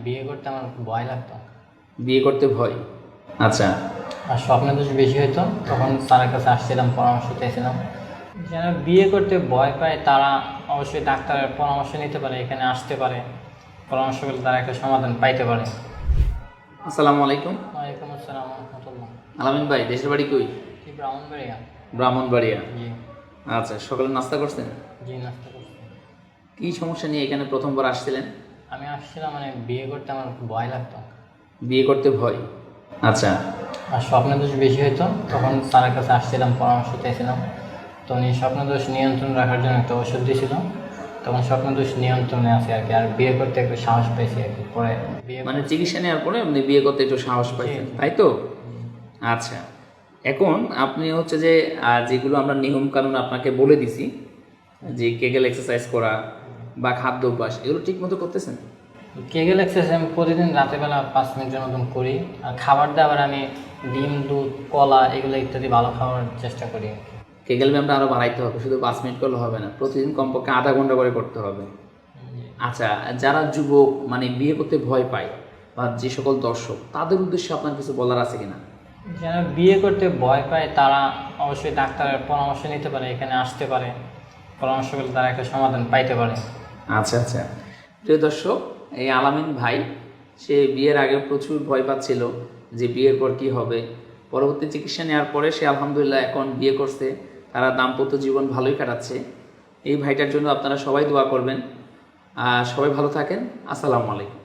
বিয়ে করতে আমার ভয় লাগতো। বিয়ে করতে ভয়? আচ্ছা। আর স্বপ্নের দোষ বেশি হতো, তখন স্যারের কাছে আসছিলাম, পরামর্শ চাইছিলাম। যারা বিয়ে করতে ভয় পায় তারা অবশ্যই ডাক্তারের পরামর্শ নিতে পারে, এখানে আসতে পারে, পরামর্শ করলে তারা একটা সমাধান পাইতে পারে। আসসালামু আলাইকুম। ওয়ালাইকুম আসসালাম রহমতুল্লাহ। আলামিন ভাই, দেশের বাড়ি কই? কি ব্রাহ্মণবাড়িয়া? ব্রাহ্মণবাড়িয়া। জি। আচ্ছা, সকালে নাস্তা করছেন? জি, নাস্তা করছি। কি সমস্যা নিয়ে এখানে প্রথমবার আসছিলেন? আমি আসছিলাম, বিয়ে করতে আমার ভয় লাগতো। বিয়ে করতে ভয়? আচ্ছা। আর স্বপ্নের দোষ বেশি হতো, তখন স্যারের কাছে আসছিলাম, পরামর্শ চাইছিলাম। তো উনি স্বপ্নের দোষ নিয়ন্ত্রণ রাখার জন্য একটা ওষুধ দিয়েছিল, তখন স্বপ্নের দোষ নিয়ন্ত্রণে আছে আর কি। আর বিয়ে করতে একটু সাহস পেয়েছি আর কি। পরে বিয়ে মানে চিকিৎসা নেওয়ার পরে আপনি বিয়ে করতে একটু সাহস পাইছেন, তাই তো? আচ্ছা, এখন আপনি হচ্ছে যে যেগুলো আমরা নিয়ম কানুন আপনাকে বলে দিছি, যে কেগেল এক্সারসাইজ করা বা খাদ্য অভ্যাস, এগুলো ঠিক মতো করতেছেন? কেগেল এক্সারসাইজ আমি প্রতিদিন রাতেরবেলা 5 মিনিটের মতন করি। আর খাবার দাবার আমি ডিম, দুধ, কলা এগুলো ইত্যাদি ভালো খাওয়ার চেষ্টা করি আর কি। কেগেল ব্যায়ামটা আরও বাড়াইতে হবে, শুধু 5 মিনিট করলে হবে না, প্রতিদিন কমপক্ষে আধা ঘন্টা করে করতে হবে। আচ্ছা, যারা যুবক মানে বিয়ে করতে ভয় পায় বা যে সকল দর্শক, তাদের উদ্দেশ্যে আপনার কিছু বলার আছে কিনা? যারা বিয়ে করতে ভয় পায় তারা অবশ্যই ডাক্তারের পরামর্শ নিতে পারে, এখানে আসতে পারে, পরামর্শ করলে তারা একটা সমাধান পাইতে পারে। আচ্ছা আচ্ছা, প্রিয় দর্শক, এই আলামিন ভাই, সে বিয়ের আগে প্রচুর ভয় পাচ্ছিল যে বিয়ের পর কি হবে। পরবর্তী চিকিৎসা নেওয়ার পরে সে আলহামদুলিল্লাহ এখন বিয়ে করছে, তারা দাম্পত্য জীবন ভালোই কাটাচ্ছে। এই ভাইটার জন্য আপনারা সবাই দোয়া করবেন। সবাই ভালো থাকেন। আসসালামু আলাইকুম।